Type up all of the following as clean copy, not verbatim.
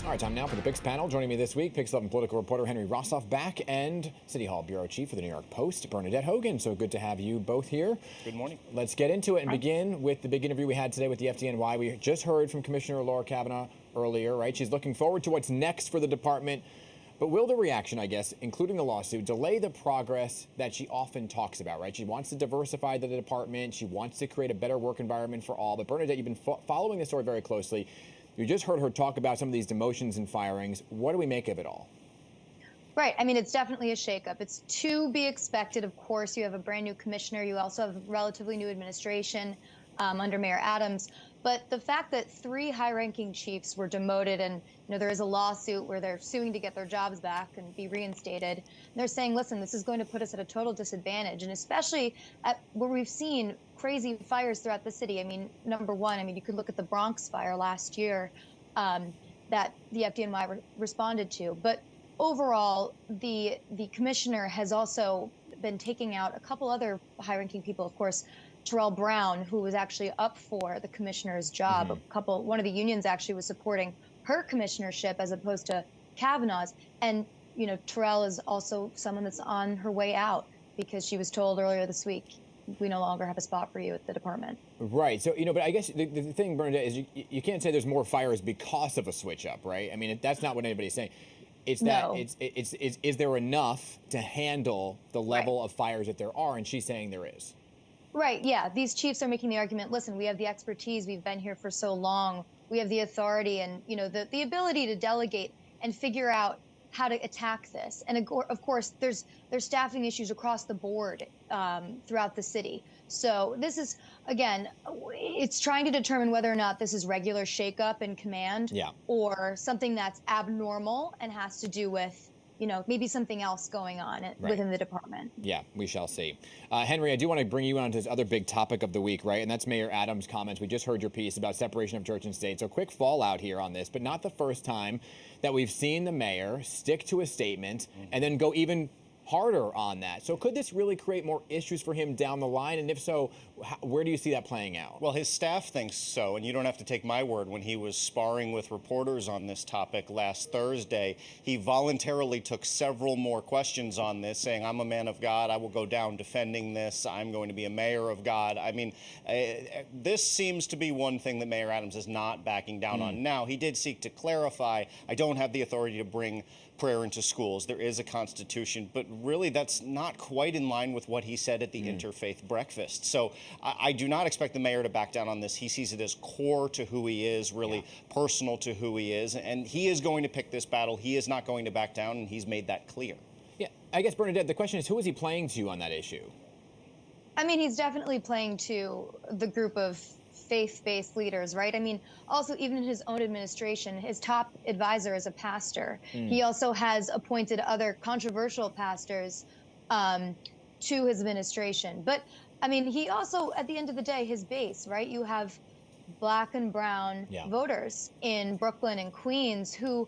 All right, time now for the PIX panel. Joining me this week, PIX 11 political reporter Henry Rossoff back, and City Hall bureau chief for the New York Post, Bernadette Hogan. So good to have you both here. Good morning. Let's get into it and begin with the big interview we had today with the FDNY. We just heard from Commissioner Laura Kavanaugh earlier, right? She's looking forward to what's next for the department. But will the reaction, I guess, including the lawsuit, delay the progress that she often talks about, right? She wants to diversify the department. She wants to create a better work environment for all. But Bernadette, you've been following this story very closely. You just heard her talk about some of these demotions and firings. What do we make of it all? Right. I mean, it's definitely a shakeup. It's to be expected. Of course, you have a brand new commissioner. You also have a relatively new administration under Mayor Adams. But the fact that 3 high-ranking chiefs were demoted, and there is a lawsuit where they're suing to get their jobs back and be reinstated. And they're saying, listen, this is going to put us at a total disadvantage, and especially at where we've seen crazy fires throughout the city. I mean, number one, you could look at the Bronx fire last year that the FDNY responded to. But overall, the commissioner has also been taking out a couple other high-ranking people, of course. Terrell Brown, who was actually up for the commissioner's job. One of the unions actually was supporting her commissionership as opposed to Kavanaugh's. And, Terrell is also someone that's on her way out because she was told earlier this week, we no longer have a spot for you at the department. Right. So, but I guess the thing, Bernadette, is you can't say there's more fires because of a switch up, right? I mean, that's not what anybody's saying. It's that is there enough to handle the level of fires that there are? And she's saying there is. Right. Yeah. These chiefs are making the argument, listen, we have the expertise. We've been here for so long. We have the authority and, the ability to delegate and figure out how to attack this. And of course, there's staffing issues across the board throughout the city. So this is, again, it's trying to determine whether or not this is regular shakeup in command or something that's abnormal and has to do with maybe something else going on within the department. Yeah, we shall see. Henry, I do want to bring you on to this other big topic of the week, right? And that's Mayor Adams' comments. We just heard your piece about separation of church and state. So quick fallout here on this, but not the first time that we've seen the mayor stick to a statement and then go even harder on that. So could this really create more issues for him down the line? And if so, where do you see that playing out? Well, his staff thinks so, and you don't have to take my word. When he was sparring with reporters on this topic last Thursday, he voluntarily took several more questions on this, saying, I'm a man of God. I will go down defending this. I'm going to be a mayor of God. I mean, this seems to be one thing that Mayor Adams is not backing down on. Now, he did seek to clarify, I don't have the authority to bring prayer into schools. There is a constitution, but really that's not quite in line with what he said at the interfaith breakfast. So I do not expect the mayor to back down on this. He sees it as core to who he is, really personal to who he is, and he is going to pick this battle. He is not going to back down, and he's made that clear. Yeah, I guess, Bernadette, the question is, who is he playing to on that issue? I mean, he's definitely playing to the group of faith-based leaders, right? I mean, also even in his own administration, his top advisor is a pastor. He also has appointed other controversial pastors to his administration. But I mean, he also, at the end of the day, his base, right? You have black and brown voters in Brooklyn and Queens who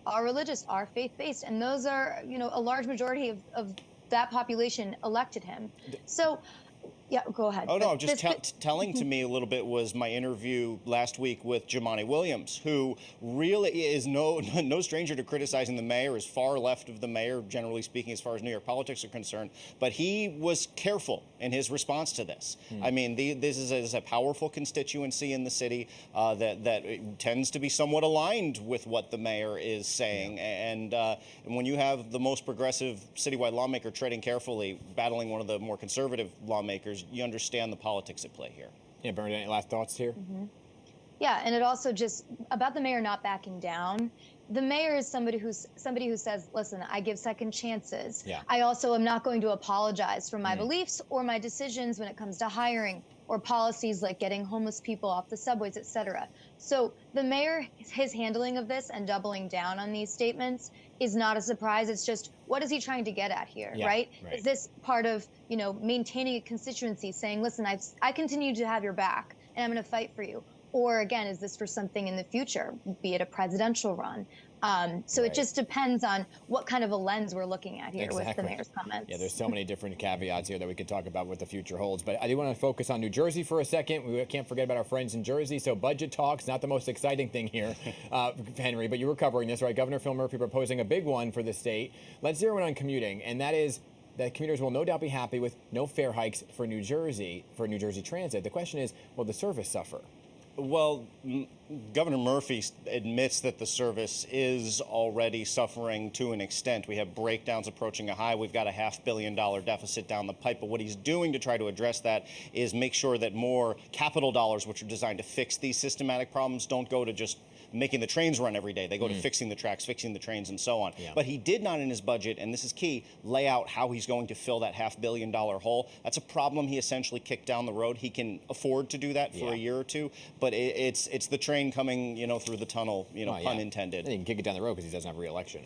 are religious, are faith-based, and those are, a large majority of that population elected him. So yeah, go ahead. Oh, no, just telling to me a little bit was my interview last week with Jumaane Williams, who really is no stranger to criticizing the mayor, is far left of the mayor, generally speaking, as far as New York politics are concerned. But he was careful in his response to this. I mean, this is a powerful constituency in the city that tends to be somewhat aligned with what the mayor is saying. And when you have the most progressive citywide lawmaker treading carefully, battling one of the more conservative lawmakers, you understand the politics at play here. Yeah, Bernadette, any last thoughts here? Yeah, and it also just about the mayor not backing down. The mayor is somebody who says, listen, I give second chances. I also am not going to apologize for my beliefs or my decisions when it comes to hiring or policies like getting homeless people off the subways, et cetera. So the mayor, his handling of this and doubling down on these statements is not a surprise. It's just, what is he trying to get at here, right? Is this part of, maintaining a constituency, saying, listen, I continue to have your back and I'm going to fight for you? Or again, is this for something in the future, be it a presidential run? So Right. it just depends on what kind of a lens we're looking at here with the Exactly. mayor's comments. Yeah, there's so many different caveats here that we could talk about what the future holds. But I do want to focus on New Jersey for a second. We can't forget about our friends in Jersey. So budget talks, not the most exciting thing here, Henry, but you were covering this, right? Governor Phil Murphy proposing a big one for the state. Let's zero in on commuting, and that is that commuters will no doubt be happy with no fare hikes for New Jersey Transit. The question is, will the service suffer? Well, Governor Murphy admits that the service is already suffering to an extent. We have breakdowns approaching a high. We've got a $500 million deficit down the pipe. But what he's doing to try to address that is make sure that more capital dollars, which are designed to fix these systematic problems, don't go to just making the trains run every day. They go to fixing the tracks, fixing the trains, and so on. Yeah. But he did not in his budget, and this is key, lay out how he's going to fill that $500 million hole. That's a problem he essentially kicked down the road. He can afford to do that for a year or two, but it's the train coming, through the tunnel, pun intended. And he can kick it down the road because he doesn't have re-election.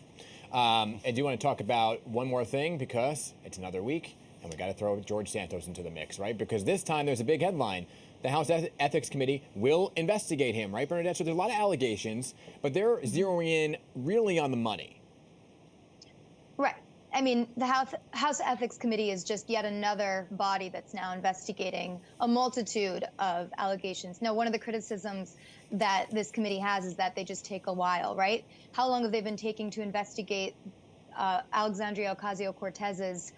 I do want to talk about one more thing because it's another week, and we got to throw George Santos into the mix, right? Because this time there's a big headline. The House Ethics Committee will investigate him, right, Bernadette? So there's a lot of allegations, but they're zeroing in really on the money. Right. I mean, the House Ethics Committee is just yet another body that's now investigating a multitude of allegations. Now, one of the criticisms that this committee has is that they just take a while, right? How long have they been taking to investigate Alexandria Ocasio-Cortez's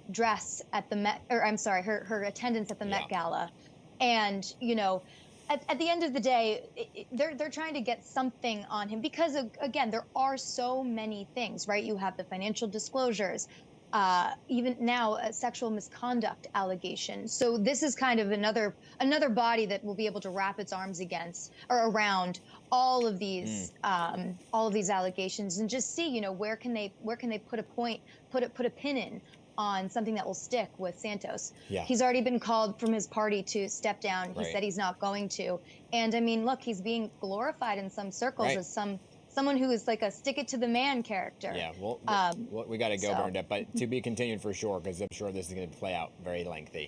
dress at the Met, or I'm sorry, her attendance at the Met Gala? And, at the end of the day, they're trying to get something on him because, again, there are so many things, right? You have the financial disclosures, even now a sexual misconduct allegation. So this is kind of another body that will be able to wrap its arms against or around all of these allegations and just see, where can they put a pin in on something that will stick with Santos. Yeah. He's already been called from his party to step down. He Right. said he's not going to. And I mean, look, he's being glorified in some circles as someone who is like a stick it to the man character. Yeah, well, we got to go, so. Bernadette, but to be continued for sure, because I'm sure this is going to play out very lengthy.